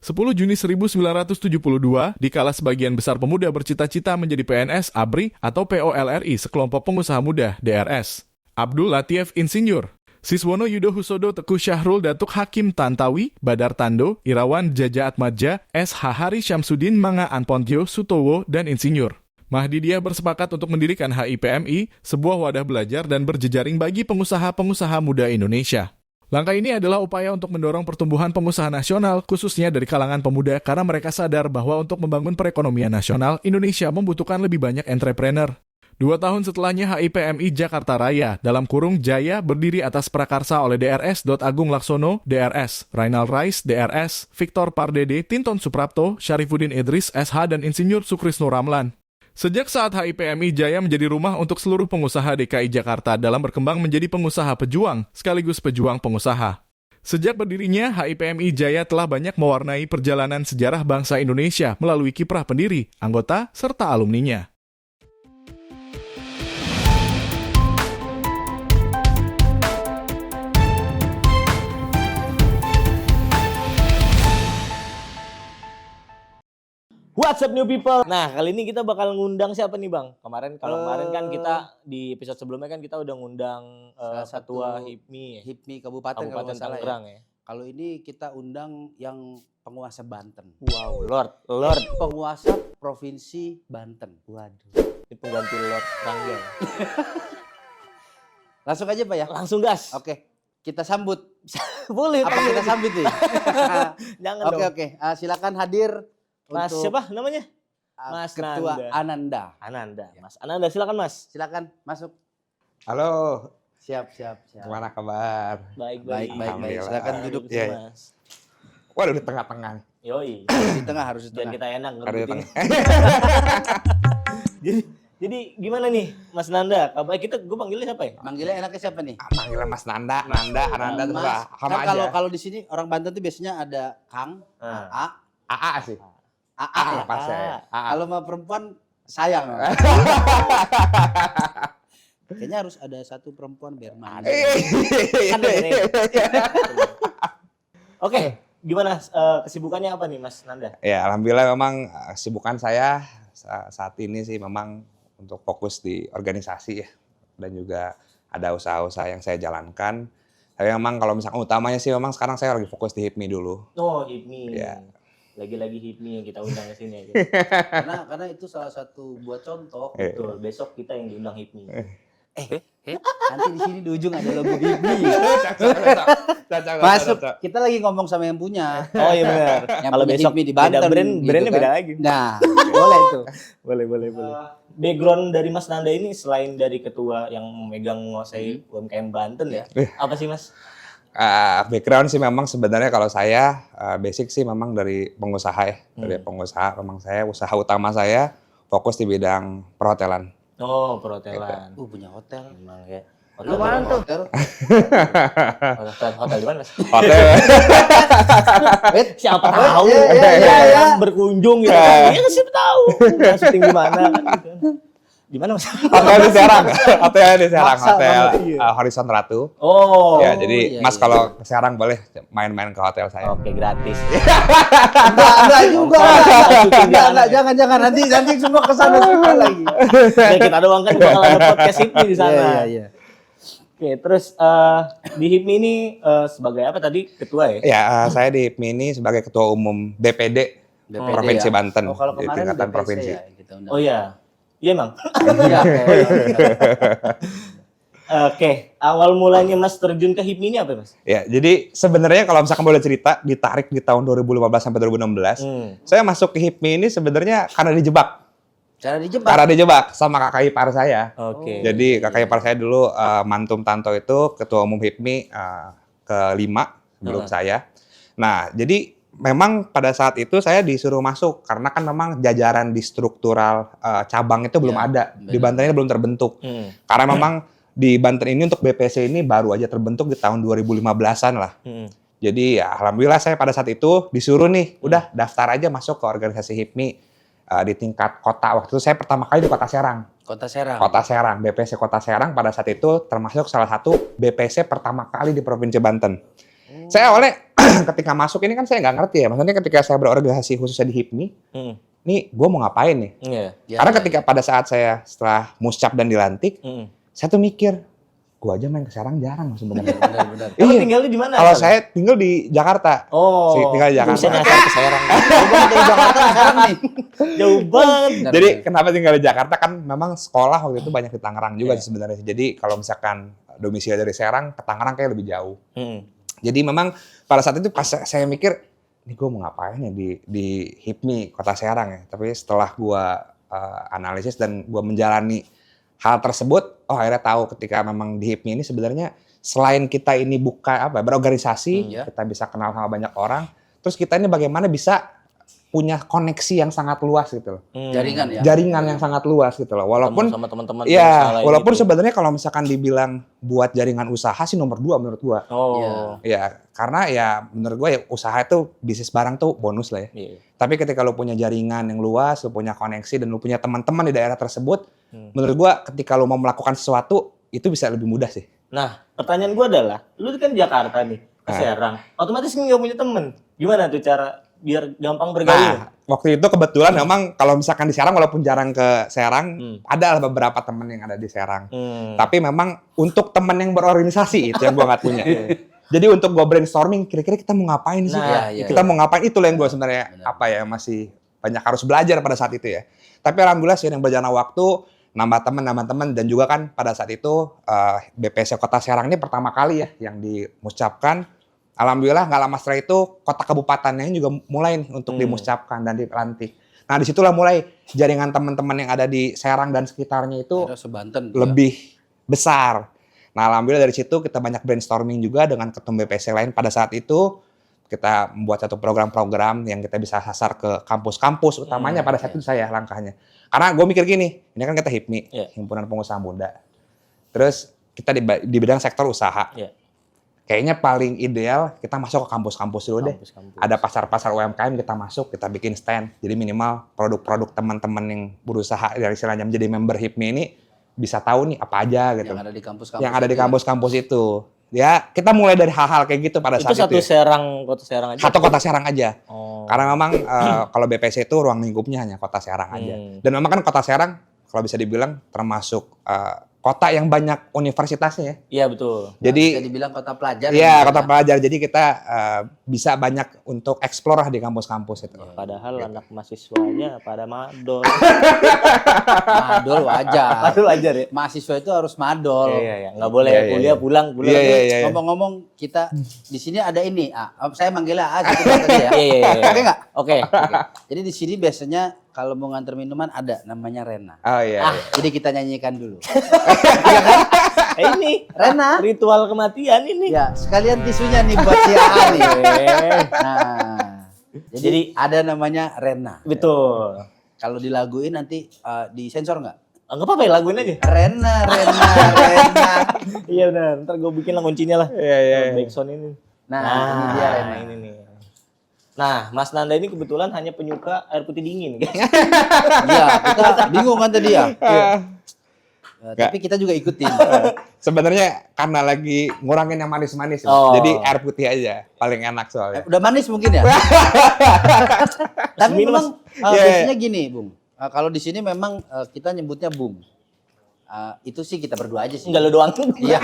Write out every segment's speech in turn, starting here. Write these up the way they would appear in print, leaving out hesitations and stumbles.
10 Juni 1972, dikala sebagian besar pemuda bercita-cita menjadi PNS, ABRI, atau POLRI, sekelompok pengusaha muda, DRS. Abdul Latif Insinyur, Siswono Yudo Husodo Teguh Syahrul Datuk Hakim Tantawi, Badar Tando, Irawan Jaja Atmadja, S. Hari Syamsuddin Manga Anpontio Sutowo, dan Insinyur. Mahdidiyah bersepakat untuk mendirikan HIPMI, sebuah wadah belajar dan berjejaring bagi pengusaha-pengusaha muda Indonesia. Langkah ini adalah upaya untuk mendorong pertumbuhan pengusaha nasional, khususnya dari kalangan pemuda, karena mereka sadar bahwa untuk membangun perekonomian nasional, Indonesia membutuhkan lebih banyak entrepreneur. 2 tahun setelahnya HIPMI Jakarta Raya, dalam kurung Jaya, berdiri atas prakarsa oleh DRS. Agung Laksono, DRS, Rainal Rais, DRS, Victor Pardede, Tinton Suprapto, Syarifuddin Idris, SH, dan Insinyur Sukrisno Ramlan. Sejak saat HIPMI Jaya menjadi rumah untuk seluruh pengusaha DKI Jakarta dalam berkembang menjadi pengusaha pejuang, sekaligus pejuang pengusaha. Sejak berdirinya, HIPMI Jaya telah banyak mewarnai perjalanan sejarah bangsa Indonesia melalui kiprah pendiri, anggota, serta alumninya. What's up new people? Nah, kali ini kita bakal ngundang siapa nih, Bang? Kemarin kan kita di episode sebelumnya kan kita udah ngundang Ketua HIPMI ya. HIPMI Kabupaten Tangerang ya. Kalau ini kita undang yang penguasa Banten. Wow, Lord. Penguasa Provinsi Banten. Waduh. Ini pengganti Lord Rangga. Langsung aja Pak ya? Langsung gas. Oke, kita sambut. Boleh. Apa kita sambut nih? Jangan dong. Oke. Silakan hadir. Mas untuk siapa namanya? Mas Ketua Nanda. Ananda. Mas Ananda, silakan Mas. Silakan masuk. Halo. Siap. Gimana kabar? Baik. Silakan duduk Iya. Mas. Waduh, di tengah-tengah. Yoi. di tengah harus di Biar tengah. kita enak Ada di ngerebutin. tengah. Jadi gimana nih Mas Nanda? Kabar gue panggilnya siapa ya? Manggilnya enaknya siapa nih? Manggilnya Mas Nanda, Ananda terserah. Mas. Sama Kan aja. kalau di sini orang Banten tuh biasanya ada Kang, AA sih. AA ya. Pas saya. AA. Kalau sama perempuan sayang. Kayaknya harus ada satu perempuan biar manja. Kan ada. Oke, gimana kesibukannya apa nih Mas Nanda? Ya, alhamdulillah memang kesibukan saya saat ini sih memang untuk fokus di organisasi ya. Dan juga ada usaha-usaha yang saya jalankan. Tapi memang kalau misalkan utamanya sih memang sekarang saya lagi fokus di HIPMI dulu. Oh, HIPMI. Ya. Lagi-lagi HIPMI yang kita undang ke sini. Karena itu salah satu buat contoh. Betul, besok kita yang diundang HIPMI. Nanti di sini di ujung ada logo HIPMI. Cocok. Masuk. Kita lagi ngomong sama yang punya. Oh iya benar. Yang Kalau punya besok HIPMI di Banten, brandnya gitu beda kan. lagi. Nah, boleh tuh. Boleh. Background dari Mas Nanda ini selain dari ketua yang memegang menguasai UMKM Banten ya. Apa sih Mas? Background sih memang sebenarnya kalau saya basic sih memang dari pengusaha ya. Dari pengusaha memang saya usaha utama saya fokus di bidang perhotelan. Oh, perhotelan. Punya hotel. Emang ya. Lu mana tuh? Hotel di mana Mas? Hotel. Siapa tahu? Iya. Berkunjung gitu. Iya siapa tahu. Nah, syuting di mana kan gitu. Di mana Mas? Hotel di Serang. Hotel di Serang. Maksa Hotel banget, iya. Horizon Ratu. Oh. Ya, jadi iya, Mas iya. kalau ke Serang boleh main-main ke hotel saya. Oke, gratis. Enggak juga. Syuting di mana? Enggak, jangan. Nanti semua kesana semua lagi. Ya, kita doang kan bakal ada podcast HIPMI di sana. Iya. Oke, terus di HIPMI ini sebagai apa tadi? Ketua ya? Ya, saya di HIPMI ini sebagai Ketua Umum BPD, Provinsi ya. Banten. Oh, kalau di kemarin tingkatan BPC provinsi. ya, kita undang. Oh iya. Iya emang. Iya. Oke, awal mulanya Mas terjun ke HIPMI ini apa Mas? Ya, jadi sebenarnya kalau misalkan boleh cerita, ditarik di tahun 2015 sampai 2016, saya masuk ke HIPMI ini sebenarnya karena dijebak. Karena dijebak sama kakak ipar saya. Oke. Jadi kakak ipar saya dulu Mantum Tanto itu Ketua Umum HIPMI ke-5 sebelum saya. Nah, jadi memang pada saat itu saya disuruh masuk karena kan memang jajaran di struktural cabang itu belum ada. Di Banten ini belum terbentuk. Karena memang di Banten ini untuk BPC ini baru aja terbentuk di tahun 2015-an lah. Jadi ya alhamdulillah saya pada saat itu disuruh nih, udah daftar aja masuk ke organisasi HIPMI di tingkat kota. Waktu itu saya pertama kali di Kota Serang. Kota Serang, BPC Kota Serang pada saat itu termasuk salah satu BPC pertama kali di Provinsi Banten. Saya awalnya ketika masuk ini kan saya nggak ngerti ya. Maksudnya ketika saya berorganisasi khususnya di HIPMI, nih gue mau ngapain nih? Karena ketika pada saat saya setelah muscap dan dilantik, saya tuh mikir, gue aja main ke Serang jarang sebenarnya. Benar. Kamu tinggalnya di mana? Kalau saya tinggal di Jakarta. Tinggal di Jakarta. Bisa nyasar ke Serang. Dari Jakarta sekarang nih. Jauh banget. Jadi kenapa tinggal di Jakarta kan memang sekolah waktu itu banyak di Tangerang juga sih sebenarnya. Jadi kalau misalkan domisili dari Serang ke Tangerang kayak lebih jauh. Jadi memang pada saat itu pas saya mikir, ini gue mau ngapain ya di HIPMI Kota Serang ya. Tapi setelah gue analisis dan gue menjalani hal tersebut, akhirnya tahu ketika memang di HIPMI ini sebenarnya selain kita ini berorganisasi, kita bisa kenal sama banyak orang, terus kita ini bagaimana bisa punya koneksi yang sangat luas gitu loh. Jaringan ya. Jaringan yang sangat luas gitu loh. Walaupun sama teman-teman walaupun gitu. sebenarnya kalau misalkan dibilang buat jaringan usaha sih nomor 2 menurut gua. Ya, karena ya menurut gua ya usaha itu bisnis barang tuh bonus lah ya. Tapi ketika lu punya jaringan yang luas, lu punya koneksi dan lu punya teman-teman di daerah tersebut, menurut gua ketika lu mau melakukan sesuatu itu bisa lebih mudah sih. Nah, pertanyaan gua adalah, lu kan di Jakarta nih, ke Serang. Otomatis nggak punya temen. Gimana tuh cara biar gampang bergaul? Nah, waktu itu kebetulan memang kalau misalkan di Serang walaupun jarang ke Serang, ada beberapa teman yang ada di Serang. Tapi memang untuk teman yang berorganisasi itu yang gua nggak punya. Jadi untuk gua brainstorming, kira-kira kita mau ngapain sih? Kita mau ngapain? Itulah yang gua sebenarnya masih banyak harus belajar pada saat itu ya. Tapi alhamdulillah sih yang berjalan waktu, nambah teman dan juga kan pada saat itu BPS Kota Serang ini pertama kali ya yang dimuscapkan. Alhamdulillah nggak lama setelah itu kota kabupatennya juga mulai nih untuk dimuscapkan dan dilantik. Nah disitulah mulai jaringan teman-teman yang ada di Serang dan sekitarnya itu lebih besar. Nah alhamdulillah dari situ kita banyak brainstorming juga dengan ketum BPS lain pada saat itu. Kita membuat satu program-program yang kita bisa sasar ke kampus-kampus utamanya pada saat itu saya langkahnya. Karena gue mikir gini, ini kan kita HIPMI, Himpunan Pengusaha Muda. Terus kita di bidang sektor usaha. Kayaknya paling ideal kita masuk ke kampus-kampus dulu deh. Ada pasar-pasar UMKM kita masuk, kita bikin stand. Jadi minimal produk-produk teman-teman yang berusaha dari istilahnya menjadi member HIPMI ini bisa tahu nih apa aja gitu. Yang ada di kampus-kampus. Yang ada di kampus-kampus itu. Ya, kita mulai dari hal-hal kayak gitu pada saat itu. Itu Kota Serang aja? Satu Kota Serang aja. Karena memang kalau BPS itu ruang lingkupnya hanya Kota Serang aja. Dan memang kan Kota Serang kalau bisa dibilang termasuk kota yang banyak universitasnya ya. Iya betul. Jadi bisa dibilang kota pelajar. Iya, kota pelajar. Jadi kita bisa banyak untuk eksplor di kampus-kampus itu. Padahal anak mahasiswanya pada madol. Madol wajar. Madol wajar ya. Mahasiswa itu harus madol. Iya. Nggak boleh kuliah pulang. Iya. Ngomong-ngomong kita di sini ada ini. Saya manggilnya A gitu tadi ya. Iya. Oke nggak? Oke. Jadi di sini biasanya kalau mau nganter minuman ada namanya Rena. Oh iya. Jadi kita nyanyikan dulu. Iya kan? Ini Rena. Ritual kematian ini. Ya, sekalian tisunya nih buat si A nih. Nah, jadi ada namanya Rena. Betul. Kalau dilaguin nanti disensor nggak? Enggak apa-apa ya, laguin aja. Rena. Iya benar. Ntar gue bikin lah kuncinya lah. Iya. Backsound ini. Nah, ini dia Rena. Ini nih. Nah, Mas Nanda ini kebetulan hanya penyuka air putih dingin, guys. Iya, kita bingung kan tadi ya. Tapi kita juga ikutin. Sebenarnya karena lagi ngurangin yang manis-manis, jadi air putih aja paling enak soalnya. Udah manis mungkin ya. Tapi memang biasanya gini, Bung. Kalau di sini memang kita nyebutnya Bung. Itu sih kita berdua aja sih. Enggak lo doang. Iya.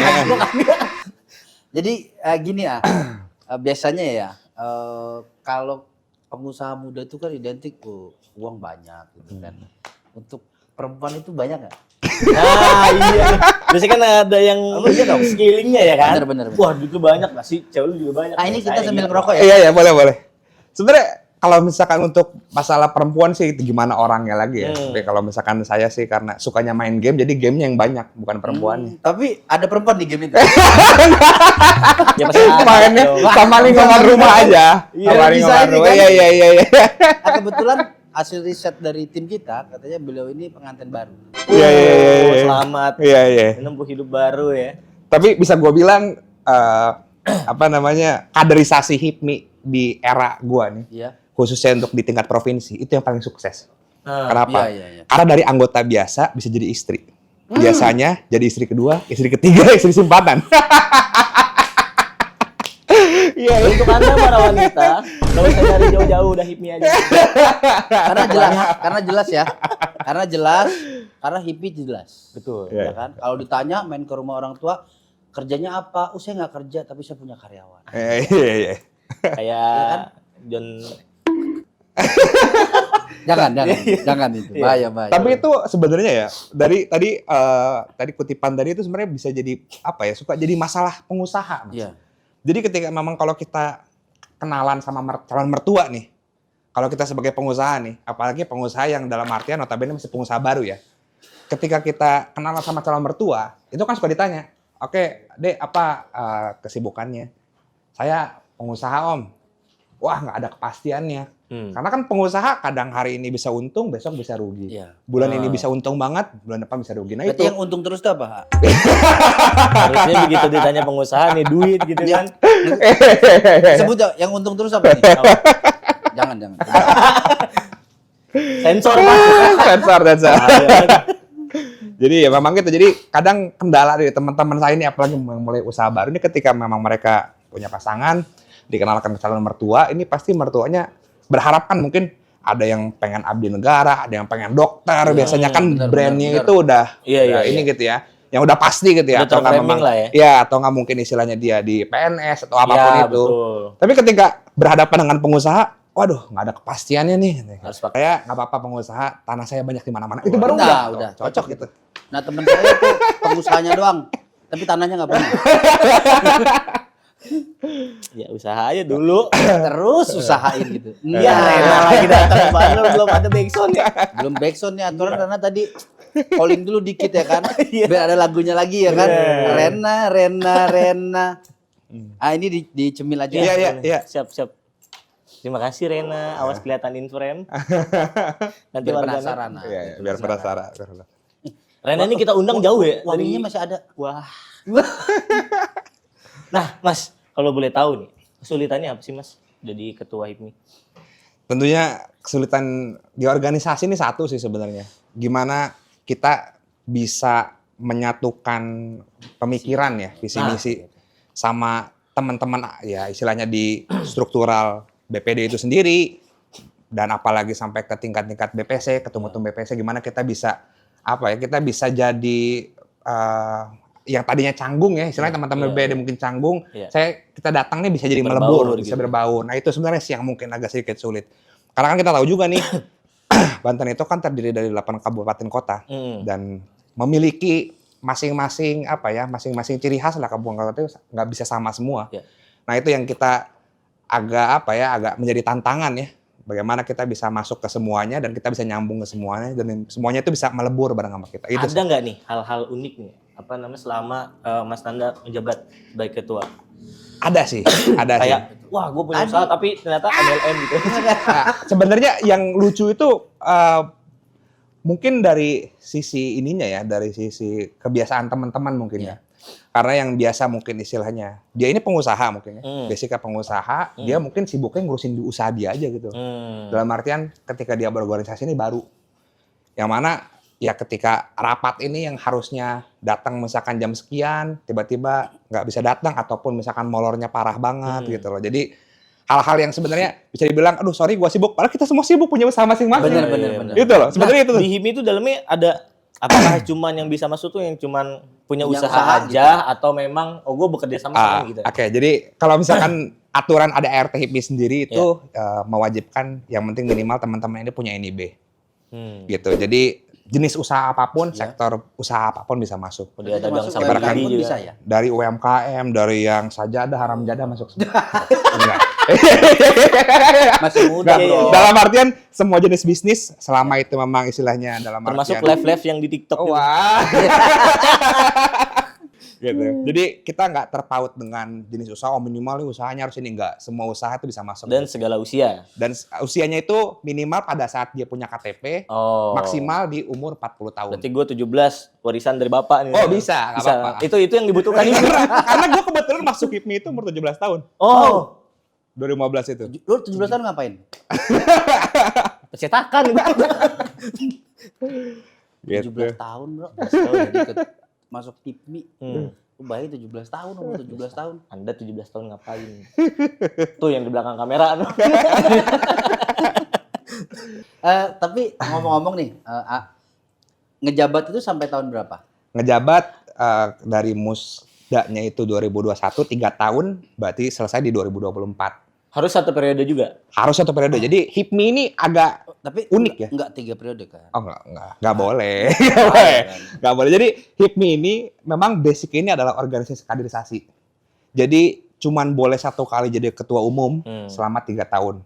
Jadi gini ya. Biasanya ya kalau pengusaha muda itu kan identik uang banyak gitu kan. Untuk perempuan itu banyak nggak? Nah iya. Biasanya kan ada yang skillingnya ya kan? Bener. Wah duit lu banyak gak sih? Cewek lu juga banyak. Nah ini kita sambil ngerokok ya? Iya boleh. Sebenarnya kalau misalkan untuk masalah perempuan sih itu gimana orangnya lagi ya. Tapi kalau misalkan saya sih karena sukanya main game, jadi gamenya yang banyak bukan perempuannya. Tapi ada perempuan di game itu. Ya pasti Mainnya sama lingkungan rumah aja. Sama lingkungan rumah. Iya. Kebetulan hasil riset dari tim kita katanya beliau ini pengantin baru. Iya. Selamat. Iya. Menempuh hidup baru ya. Tapi bisa gue bilang kaderisasi HIPMI di era gua nih. Iya. Khususnya untuk di tingkat provinsi itu yang paling sukses. Kenapa? Iya. Karena dari anggota biasa bisa jadi istri. Biasanya jadi istri kedua, istri ketiga, istri simpanan. Iya. Untuk Anda para wanita, kalau saya dari jauh-jauh udah HIPMI aja. Karena jelas ya. Karena hippie jelas. Betul. Ya kan? Kalau ditanya main ke rumah orang tua, kerjanya apa? Saya nggak kerja tapi saya punya karyawan. Iya. Kayak John. Jangan itu. Bahaya. Tapi itu sebenarnya ya tadi kutipan tadi itu sebenarnya bisa jadi apa ya? Suka jadi masalah pengusaha, Mas. Iya. Jadi ketika memang kalau kita kenalan sama calon mertua nih, kalau kita sebagai pengusaha nih, apalagi pengusaha yang dalam artian notabene masih pengusaha baru ya. Ketika kita kenalan sama calon mertua, itu kan suka ditanya, "Oke, Dek, apa kesibukannya?" "Saya pengusaha, Om." Wah, nggak ada kepastiannya. Karena kan pengusaha kadang hari ini bisa untung, besok bisa rugi. Iya. Bulan ini bisa untung banget, bulan depan bisa rugi. Nah Berarti itu. yang untung terus tuh apa? Harusnya begitu ditanya pengusaha nih duit gitu kan. Sebut dong, yang untung terus apa nih? Jangan. Sensor Mas. Sensor. Jadi ya memang gitu. Jadi kadang kendala dari teman-teman saya ini apalagi yang mulai usaha baru ini ketika memang mereka punya pasangan, dikenalkan calon mertua, ini pasti mertuanya berharap kan mungkin ada yang pengen abdi negara, ada yang pengen dokter, biasanya kan brandnya itu udah ini gitu ya. Yang udah pasti gitu ya, Udah atau nggak memang lah ya. ya atau nggak mungkin istilahnya dia di PNS atau apapun Ya, itu. betul. Tapi ketika berhadapan dengan pengusaha, waduh nggak ada kepastiannya nih. Harus pakai. Saya nggak apa-apa pengusaha, tanah saya banyak di mana-mana. Itu baru udah cocok gitu. Nah temen saya tuh pengusahanya doang, tapi tanahnya nggak punya. Ya usaha aja dulu. Terus usahain gitu. Iya, enak lagi datang baru belum ada backsound ya. Belum backsound nih aturan karena tadi calling dulu dikit ya kan. Biar ada lagunya lagi ya kan. Rena. Ah ini dicemil aja. Iya. Siap. Terima kasih Rena, awas kelihatan in frame. Nanti Biar warganet. penasaran. Iya, biar penasaran. Rena ini kita undang jauh ya. Wanginya masih ada. Wah. Nah, Mas, kalau boleh tahu nih, kesulitannya apa sih, Mas? Jadi ketua HIPMI. Tentunya kesulitan di organisasi ini satu sih sebenarnya. Gimana kita bisa menyatukan pemikiran ya, visi misi sama teman-teman ya istilahnya di struktural BPD itu sendiri dan apalagi sampai ke tingkat-tingkat BPC, ketum-ketum BPC gimana kita bisa kita bisa jadi yang tadinya canggung ya, istilahnya teman-teman BPD mungkin canggung, kita datang nih bisa jadi melebur, bisa berbaur. Nah itu sebenarnya sih yang mungkin agak sedikit sulit. Karena kan kita tahu juga nih, Banten itu kan terdiri dari 8 kabupaten kota dan memiliki masing-masing ciri khas lah kabupaten kota itu nggak bisa sama semua. Nah itu yang kita agak menjadi tantangan ya. Bagaimana kita bisa masuk ke semuanya dan kita bisa nyambung ke semuanya dan semuanya itu bisa melebur bareng sama kita. Itu ada nggak nih hal-hal unik nih? Selama Mas Nanda menjabat sebagai ketua? Ada sih. Kayak, wah gue punya usaha tapi ternyata MLM gitu. Nah, sebenarnya yang lucu itu mungkin dari sisi ininya ya, dari sisi kebiasaan teman-teman mungkin ya. Karena yang biasa mungkin istilahnya, dia ini pengusaha mungkin ya, basicnya pengusaha, dia mungkin sibuknya ngurusin di usaha dia aja gitu. Dalam artian ketika dia berorganisasi ini baru. Yang mana ya ketika rapat ini yang harusnya datang misalkan jam sekian, tiba-tiba nggak bisa datang ataupun misalkan molornya parah banget gitu loh. Jadi hal-hal yang sebenarnya bisa dibilang, aduh sorry gue sibuk, padahal kita semua sibuk punya usaha masing-masing. Bener. Gitu loh, sebenarnya itu. Di HIPMI itu dalamnya ada, apakah cuman yang bisa masuk tuh yang cuman punya Yang usaha usaha aja atau memang gue bekerja sama gitu? Oke, jadi kalau misalkan aturan ada ART HIPMI sendiri itu mewajibkan yang penting minimal teman-teman ini punya NIB. Gitu. Jadi jenis usaha apapun, sektor usaha apapun bisa masuk. Udah dagang Termasuk sampai UMKM pun juga. bisa ya? Dari UMKM, dari yang sajadah, haram jadah masuk semua. Enggak. Masih muda bro. Dalam artian semua jenis bisnis selama itu memang istilahnya dalam Termasuk artian. live yang di TikTok. Wah. Gitu. Jadi kita nggak terpaut dengan jenis usaha, minimal usahanya harus ini, enggak. Semua usaha itu bisa masuk. Dan segala usia. Dan usianya itu minimal pada saat dia punya KTP, maksimal di umur 40 tahun. Berarti gue 17, warisan dari bapak nih. Oh bisa, nggak apa-apa. Itu yang dibutuhkan ini. Karena gue kebetulan masuk HIPMI itu umur 17 tahun. Oh. 2015 itu. Lu 17 tahun ngapain? Percetakan. 17 tahun bro. masuk HIPMI. Hmm. Bayi 17 tahun, umur 17 tahun. Anda 17 tahun ngapain? Tuh yang di belakang kamera. Tapi ngomong-ngomong nih, ngejabat itu sampai tahun berapa? Ngejabat dari musdanya itu 2021 3 tahun, berarti selesai di 2024. Harus satu periode juga. Harus satu periode. Jadi HIPMI ini agak Tapi unik ya? Enggak 3 periode kan? Oh enggak boleh. Nggak boleh. Jadi HIPMI ini memang basic ini adalah organisasi kaderisasi. Jadi cuman boleh 1 kali jadi ketua umum selama 3 tahun.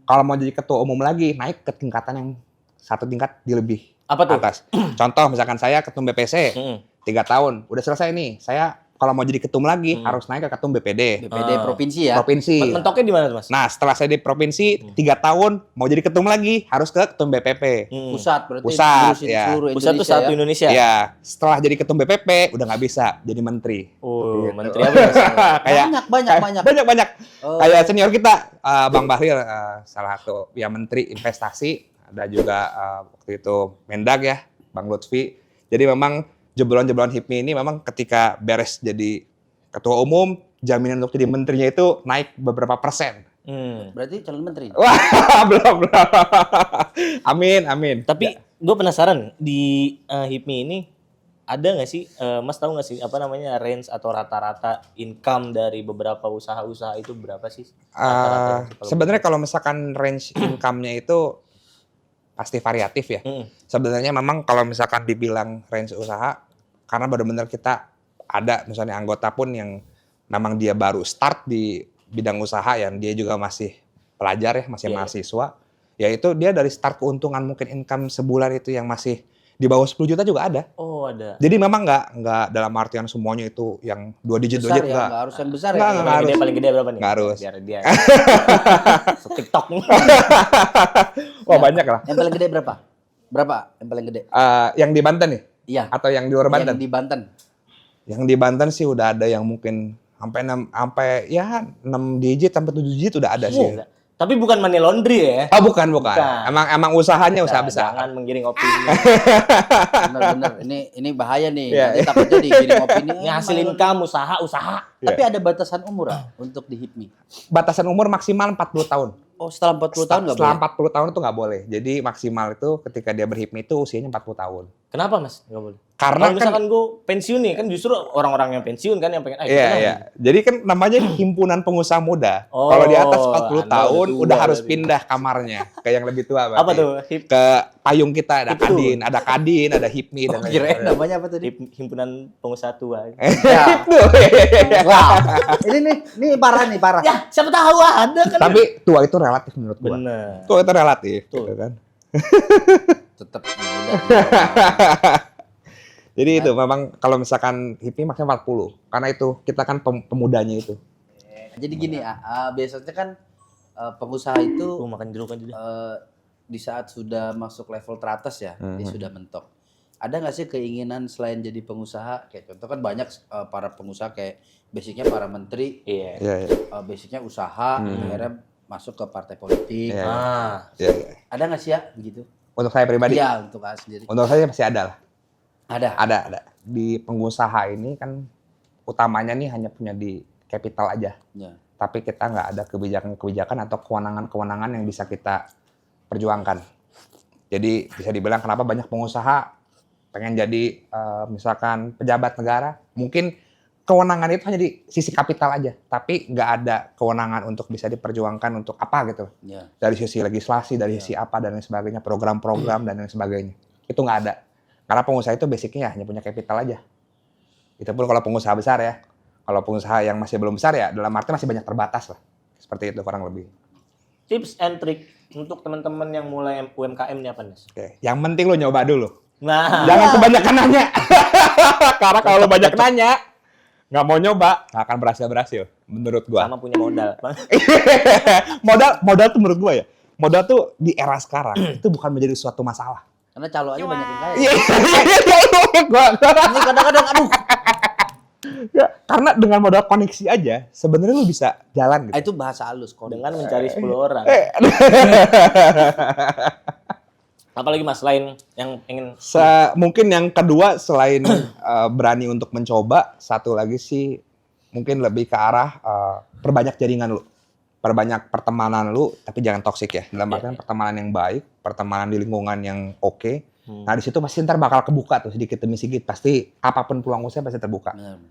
Kalau mau jadi ketua umum lagi, naik ke tingkatan yang 1 tingkat di lebih Apa tuh? atas. Contoh misalkan saya ketum BPC, 3 tahun. Udah selesai nih. Saya kalau mau jadi ketum lagi harus naik ke ketum BPD. BPD provinsi ya? Provinsi. Mentoknya di mana tuh, Mas? Nah, setelah saya di provinsi 3 tahun mau jadi ketum lagi harus ke ketum BPP. Pusat berarti Pusat, ngurusin ya. seluruh Pusat tuh Indonesia satu ya? Indonesia. Ya, setelah jadi ketum BPP udah nggak bisa jadi menteri. Oh, Gitu. menteri apa ya? Kayak banyak. Oh. Kayak senior kita, Bang Bahlil, salah satu ya menteri investasi, ada juga waktu itu Mendag ya, Bang Lutfi. Jadi memang jebolan-jebolan HIPMI ini memang ketika beres jadi ketua umum, jaminan untuk jadi menterinya itu naik beberapa persen. Berarti calon menteri. Wah, belum. Amin. Tapi gue penasaran di HIPMI ini ada nggak sih, Mas tahu nggak sih apa namanya range atau rata-rata income dari beberapa usaha-usaha itu berapa sih? Rata-rata kalau Sebenarnya kalau misalkan range income-nya itu pasti variatif ya. Sebenarnya memang kalau misalkan dibilang range usaha, karena benar-benar kita ada misalnya anggota pun yang memang dia baru start di bidang usaha, yang dia juga masih pelajar ya, masih mahasiswa, yaitu dia dari start keuntungan mungkin income sebulan itu yang masih di bawah 10 juta juga ada. Oh, ada. Jadi memang nggak dalam artian semuanya itu yang 2 digit Besar ya? enggak. Nggak harus yang besar Nggak, ya? nggak harus. Paling gede berapa nih? Nggak harus. Biar dia TikTok. Wah, banyak lah. Yang paling gede berapa? Berapa yang paling gede? Yang di Banten nih? Iya. Atau yang di luar Banten? Yang di Banten. Yang di Banten sih udah ada yang mungkin sampai 6 digit sampai 7 digit udah ada sih. Gila. Tapi bukan money laundry ya? Oh, bukan. Bukan. Emang usahanya usaha besar. Jangan menggiring opini. Bener-bener. Ini bahaya nih. Iya, Nanti takutnya digiring opini. Ini hasil income usaha. Tapi ada batasan umur untuk di HIPMI? Batasan umur maksimal 40 tahun. Oh, setelah 40 tahun nggak boleh? Setelah 40 tahun itu nggak boleh. Jadi maksimal itu ketika dia berHIPMI itu usianya 40 tahun. Kenapa, Mas? Nggak boleh. Karena Kalau misalkan gue pensiun nih, kan justru orang-orang yang pensiun kan yang pengen, Iya. Jadi kan namanya himpunan pengusaha muda. Oh, Kalau di atas 40 Anda tahun udah tua udah harus berarti. pindah kamarnya ke yang lebih tua. berarti. Apa tuh? Ke payung kita ada Hip tuh. Kadin, ada HIPMI dan lain-lain. Kirain namanya apa tadi? Himpunan pengusaha tua. Ya. Wah, ini parah nih, parah. Ya, siapa tahu ada kan. Tapi tua itu relatif menurut gua. Bener. Tua itu relatif, Tuh. gitu kan. Tetap Jadi itu memang kalau misalkan HIPMI maksimal 40. Karena itu kita kan pemudanya itu. Jadi gini, biasanya kan pengusaha itu Makan jeruk aja deh. di saat sudah masuk level teratas ya, dia sudah mentok. Ada nggak sih keinginan selain jadi pengusaha? Kayak contoh kan banyak para pengusaha kayak basicnya para menteri, Iya. Iya. basicnya usaha, akhirnya masuk ke partai politik. Iya. Ah. Ada nggak sih ya begitu? Untuk saya pribadi, Iya, untuk sendiri. untuk saya masih ada lah. Ada. Di pengusaha ini kan utamanya nih hanya punya di capital aja. Ya. Tapi kita nggak ada kebijakan-kebijakan atau kewenangan-kewenangan yang bisa kita perjuangkan. Jadi bisa dibilang kenapa banyak pengusaha pengen jadi misalkan pejabat negara, mungkin kewenangan itu hanya di sisi kapital aja, tapi nggak ada kewenangan untuk bisa diperjuangkan untuk apa gitu. Ya. Dari sisi legislasi, dari sisi apa dan lain sebagainya, program-program dan lain sebagainya. Itu nggak ada. Karena pengusaha itu basicnya hanya punya kapital aja. Itu pun kalau pengusaha besar ya. Kalau pengusaha yang masih belum besar ya, dalam arti masih banyak terbatas lah. Seperti itu kurang lebih. Tips and trick untuk teman-teman yang mulai UMKM nih apa, Nes? Oke. Yang penting lo nyoba dulu. Nah, Jangan kebanyakan nanya. Karena kalau lo banyak nanya, nggak mau nyoba, nggak akan berhasil menurut gua. sama punya modal. modal tuh menurut gua ya. Modal tuh di era sekarang itu bukan menjadi suatu masalah. Karena calo aja banyak yang kaya. Iya. Gua Ini kadang-kadang aduh. ya, karena dengan modal koneksi aja sebenarnya lu bisa jalan gitu. Itu bahasa halus kok. Dengan mencari 10 orang. Apalagi Mas selain yang pengen Mungkin yang kedua selain berani untuk mencoba, satu lagi sih mungkin lebih ke arah perbanyak jaringan lu. Perbanyak pertemanan lu, tapi jangan toksik ya. Dalam artian pertemanan yang baik, pertemanan di lingkungan yang oke. Nah di situ pasti ntar bakal kebuka tuh sedikit demi sedikit. Pasti apapun peluang usaha pasti terbuka. Benar.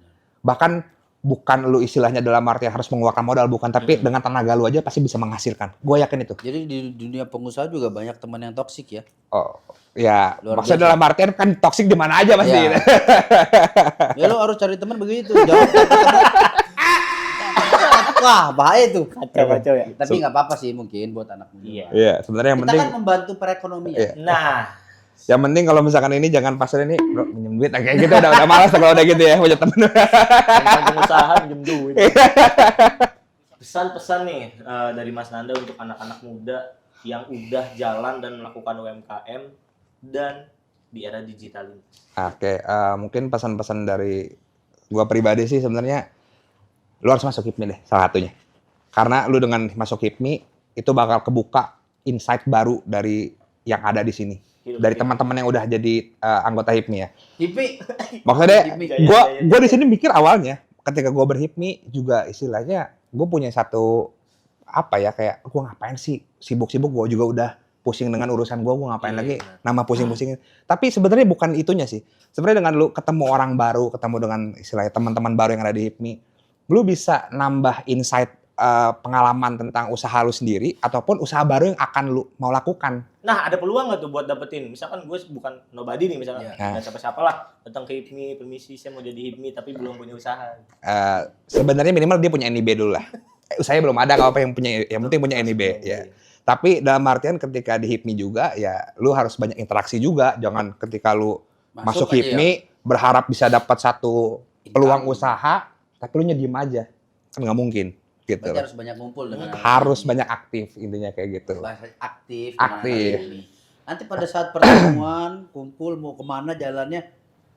Bahkan bukan lu istilahnya dalam arti harus mengeluarkan modal, bukan. Tapi dengan tenaga lu aja pasti bisa menghasilkan. Gue yakin itu. Jadi di dunia pengusaha juga banyak teman yang toksik ya. Oh, ya. Luar Maksudnya biasa. dalam artian kan toksik di mana aja pasti. Ya. Ya lo harus cari teman begitu. Jangan wah bahaya tuh. kacau ya. Tapi nggak apa-apa sih mungkin buat anak muda. Iya. Iya, sebenarnya yang Kita penting kan membantu perekonomian. Iya. Nah, yang penting kalau misalkan ini jangan pasar ini bro minjem duit kayak gitu udah malas kalau udah gitu ya punya temen. tentang pengusaha minjem duit. Pesan-pesan nih dari Mas Nanda untuk anak-anak muda yang udah jalan dan melakukan UMKM dan di era digital ini. Oke, mungkin pesan-pesan dari gua pribadi sih sebenarnya lu harus masuk HIPMI deh salah satunya. Karena lu dengan masuk HIPMI itu bakal kebuka insight baru dari yang ada di sini. Dari teman-teman yang udah jadi anggota HIPMI ya. HIPMI. Maksudnya HIPMI. gua di sini mikir awalnya ketika gua berHIPMI juga istilahnya gue punya satu apa ya kayak gua ngapain sih sibuk-sibuk, gua juga udah pusing dengan urusan gua ngapain lagi nama pusing-pusingin. Tapi sebenarnya bukan itunya sih. Sebenarnya dengan lu ketemu orang baru, ketemu dengan istilahnya teman-teman baru yang ada di HIPMI, lu bisa nambah insight pengalaman tentang usaha lu sendiri ataupun usaha baru yang akan lu mau lakukan. Nah, ada peluang nggak tuh buat dapetin? Misalkan gue bukan nobody nih, misalkan Iya. nggak siapa-siapa lah, datang ke HIPMI, permisi saya mau jadi HIPMI tapi belum punya usaha. Sebenarnya minimal dia punya NIB dulu lah. Saya belum ada kalau apa yang punya, yang penting punya NIB ya. Tapi dalam artian ketika di HIPMI juga ya lu harus banyak interaksi juga. Jangan ketika lu masuk aja HIPMI berharap bisa dapat satu peluang Income. usaha tapi lu diem aja. Kan nggak mungkin gitu. Berarti harus banyak ngumpul dengan Harus banyak aktif intinya kayak gitu. bahasa aktif. Aktif. dengan ini. Nanti pada saat pertemuan kumpul mau kemana jalannya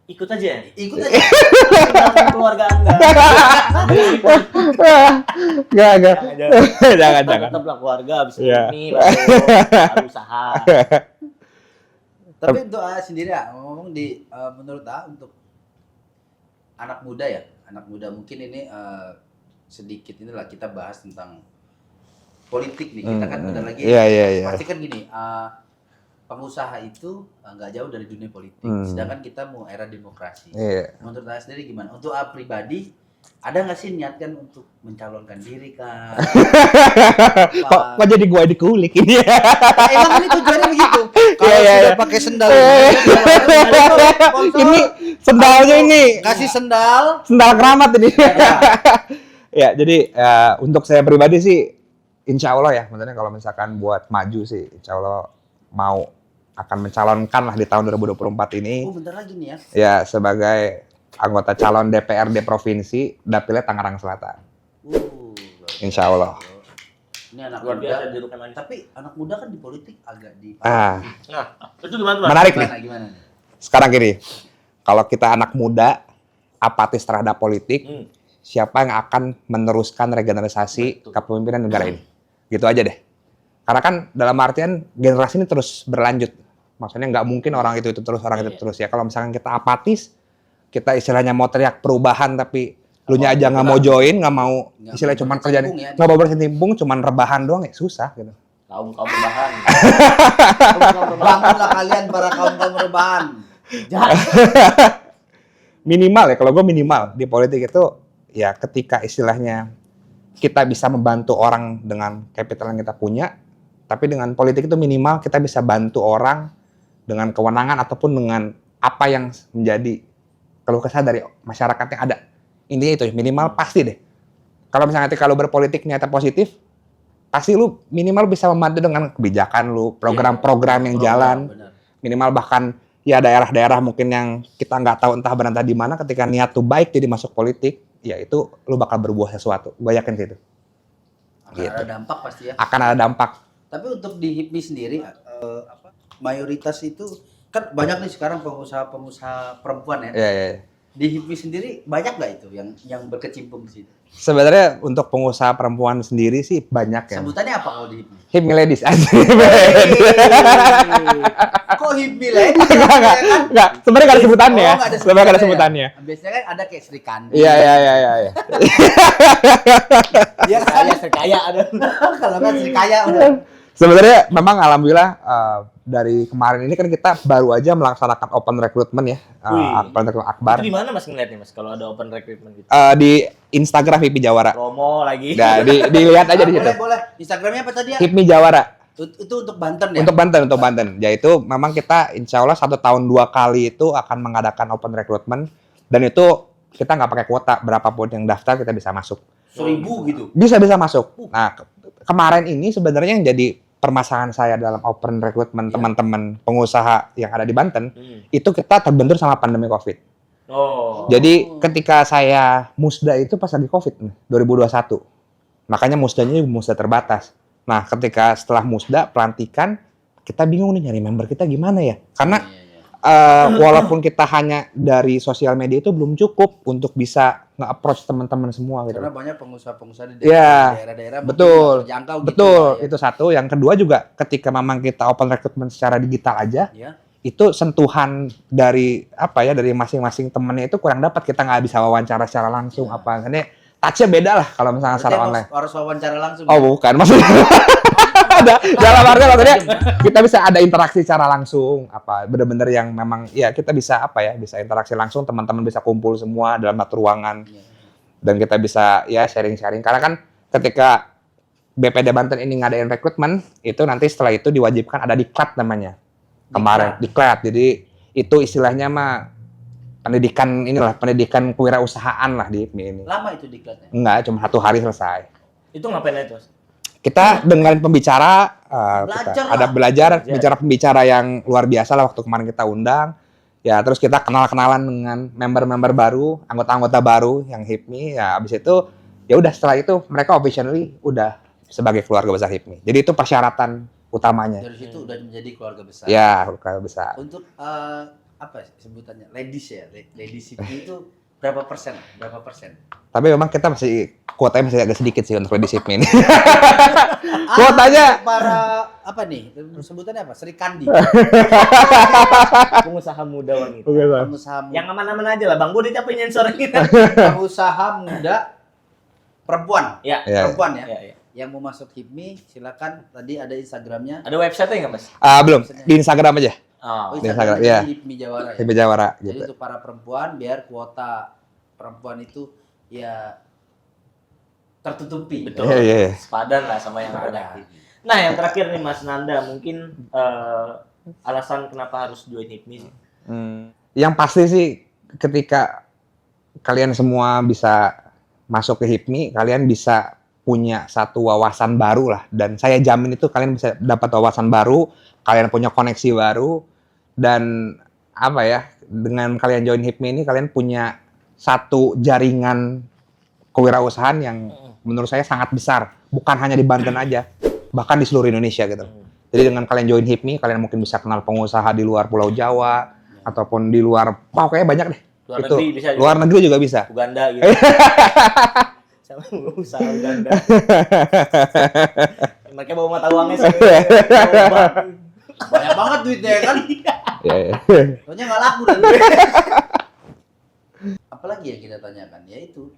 Ikut aja. ikut aja. Kenalkan keluarga Anda. Enggak. Jangan. Jangan. Tetaplah keluarga habis Iya. HIPMI baru usaha. Tapi untuk sendiri ngomong di menurut untuk anak muda ya, anak muda mungkin ini sedikit inilah kita bahas tentang politik nih. Kita kan bentar lagi. Iya. Pasti kan gini, pengusaha itu nggak jauh dari dunia politik. Sedangkan kita mau era demokrasi. Iya. Menurut saya sendiri gimana? Untuk pribadi ada nggak sih niatkan untuk mencalonkan diri kan? Kok jadi gua dikulik ini ya? Emang ini tujuannya begitu. Kalau Iya. sudah pakai sendal, Ini sendalnya ini kasih sendal. sendal keramat ini. Ya, jadi untuk saya pribadi sih insya Allah ya, maksudnya kalau misalkan buat maju sih, insya Allah mau akan mencalonkan lah di tahun 2024 ini. Oh bentar lagi nih ya. Ya, sebagai anggota calon DPRD Provinsi Dapilnya Tangerang Selatan. Insya Allah. Ini anak Luar biasa muda. julukan manis. Tapi anak muda kan di politik agak di. Ah, Nah, itu gimana tuh? Mas? menarik nih. Gimana nih? Sekarang gini, kalau kita anak muda apatis terhadap politik, siapa yang akan meneruskan regenerasi kepemimpinan negara ini? Gitu aja deh. Karena kan dalam artian generasi ini terus berlanjut. Maksudnya nggak mungkin orang itu terus, orang itu terus ya. Kalau misalkan kita apatis, kita istilahnya mau teriak perubahan tapi lu nya aja nggak mau join, nggak mau istilahnya cuman kerjaan, nggak mau berkecimpung, cuman rebahan doang ya susah gitu. Kaum rebahan. Bangunlah kalian para kaum rebahan. Minimal ya, kalau gue minimal di politik itu ya ketika istilahnya kita bisa membantu orang dengan kapital yang kita punya, tapi dengan politik itu minimal kita bisa bantu orang dengan kewenangan ataupun dengan apa yang menjadi keluh kesah dari masyarakat yang ada. Intinya itu minimal pasti deh. Kalau misalnya nanti kalau berpolitik niatnya positif, pasti lu minimal bisa membantu dengan kebijakan lu, program-program yang jalan. Benar. Minimal bahkan ya daerah-daerah mungkin yang kita nggak tahu entah berantah di mana, ketika niat tuh baik jadi masuk politik, ya itu lu bakal berbuah sesuatu. Gue yakin sih itu. Akan ada dampak pasti ya. Akan ada dampak. Tapi untuk di HIPMI sendiri mayoritas itu kan banyak nih sekarang pengusaha-pengusaha perempuan ya. Ya. Di HIPMI sendiri banyak nggak itu yang berkecimpung di situ? Sebenarnya untuk pengusaha perempuan sendiri sih banyak ya. Sebutannya apa kalau di HIPMI? HIPMI Ladies aja. Kok HIPMI lagi? Enggak, sebenarnya nggak ada sebutannya. Oh, nggak ada Sebenarnya nggak ada sebutannya sebutannya. Biasanya kan ada kayak Sri Kandi. Iya. Iya kan? Serkaya ada. Kalau kan Sri Kaya udah. Sebenarnya memang alhamdulillah dari kemarin ini kan kita baru aja melaksanakan open recruitment ya. Wih. Open recruitment akbar. Itu di mana Mas ngeliatnya Mas kalau ada open recruitment gitu? Di Instagram HIPMI Jawara. Promo lagi. Nah, dilihat aja di situ. Boleh. Instagramnya apa tadi ya? HIPMI Jawara. Itu untuk Banten ya? Untuk Banten. Yaitu memang kita insya Allah 1 tahun 2 kali itu akan mengadakan open recruitment. Dan itu kita nggak pakai kuota. Berapapun yang daftar kita bisa masuk. 1000 gitu. Bisa masuk. Nah, kemarin ini sebenarnya yang jadi permasalahan saya dalam open recruitment teman-teman pengusaha yang ada di Banten, itu kita terbentur sama pandemi COVID. Oh. Jadi ketika saya musda itu pas lagi COVID nih, 2021. Makanya musdanya juga musda terbatas. Nah, ketika setelah musda, pelantikan, kita bingung nih nyari member kita gimana ya. Karena walaupun kita hanya dari sosial media itu belum cukup untuk bisa nge-approach teman-teman semua gitu. Karena banyak pengusaha-pengusaha di Iya, daerah-daerah betul. terjangkau gitu. Betul, ya. itu satu. Yang kedua juga ketika memang kita open recruitment secara digital aja, Ya. itu sentuhan dari dari masing-masing temennya itu kurang dapat. Kita nggak bisa wawancara secara langsung apa. Ini touch-nya beda lah kalau misalnya Berarti secara harus- online. harus wawancara langsung. Oh, bukan. Maksudnya dalam arti maksudnya kita bisa ada interaksi secara langsung bener-bener yang memang ya kita bisa bisa interaksi langsung, teman-teman bisa kumpul semua dalam satu ruangan. Iya. Dan kita bisa ya sharing-sharing karena kan ketika BPD Banten ini ngadain rekrutmen itu nanti setelah itu diwajibkan ada diklat namanya kemarin diklat. Jadi itu istilahnya mah pendidikan kewirausahaan lah di HIPMI ini. Lama itu diklatnya. Enggak, cuma 1 hari selesai. Itu ngapain aja, Mas? Kita dengan pembicara, Belajar ada lah. pembicara yang luar biasa lah waktu kemarin kita undang. Ya, terus kita kenal-kenalan dengan member-member baru, anggota-anggota baru yang HIPMI. Ya, habis itu, ya udah setelah itu mereka officially udah sebagai keluarga besar HIPMI. Jadi itu persyaratan utamanya. Dari situ udah menjadi keluarga besar. Ya, keluarga besar. Untuk apa sebutannya? Ladies ya. Ladies HIPMI itu berapa persen? Tapi memang kita kuotanya masih agak sedikit sih untuk di HIPMI ini. Kuotanya Para apa nih? Sebutannya apa? Sri Kandi. Pengusaha muda wanita. Pengusaha muda. Yang aman-aman aja lah, Bang. Gue udah capek nyensor kita. Pengusaha muda perempuan. Ya. Ya. Perempuan ya. Ya, ya. Yang mau masuk HIPMI silakan, tadi ada Instagramnya. Ada website-nya nggak, Mas? belum di Instagram aja, Oh. Di Instagram, iya. HIPMI Jawara ya. HIPMI Jawara Jadi gitu. untuk para perempuan biar kuota perempuan itu ya tertutupi. Betul. Iya. Sepadan lah sama yang ada. Nah, yang terakhir nih Mas Nanda, mungkin alasan kenapa harus join HIPMI sih? Yang pasti sih ketika kalian semua bisa masuk ke HIPMI, kalian bisa punya satu wawasan baru lah. Dan saya jamin itu kalian bisa dapat wawasan baru, kalian punya koneksi baru, dan dengan kalian join HIPMI ini kalian punya satu jaringan kewirausahaan yang menurut saya sangat besar. Bukan hanya di Banten aja, bahkan di seluruh Indonesia gitu. Jadi dengan kalian join HIPMI, kalian mungkin bisa kenal pengusaha di luar Pulau Jawa, ataupun di luar, kayaknya banyak deh. Luar negeri bisa juga. Luar negeri juga bisa. Uganda gitu. Sama usaha Uganda. Mereka bawa mata uangnya sih. Banyak banget duitnya ya kan? Ya. Soalnya nggak laku dan apalagi yang kita tanyakan yaitu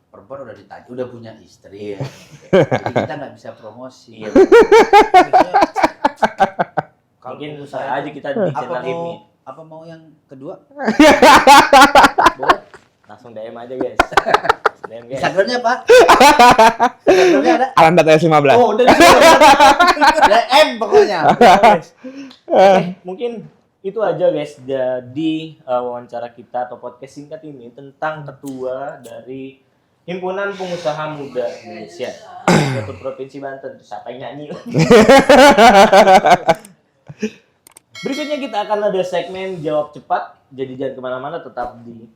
perempuan udah ditanya, udah punya istri ya. Jadi kita nggak bisa promosi. Iya. Kalau Mungkin pengusaha usaha aja kita di apa channel HIPMI. mau yang kedua? Boleh? Langsung DM aja guys. DM guys. Instagramnya apa? Instagramnya ada? Alandat S15. Oh, udah DM pokoknya. Oke, mungkin itu aja guys. Jadi wawancara kita atau podcast singkat ini tentang ketua dari Himpunan Pengusaha Muda Indonesia untuk Provinsi Banten. Siapa yang nyanyi? Berikutnya kita akan ada segmen jawab cepat. Jadi jangan kemana-mana, tetap di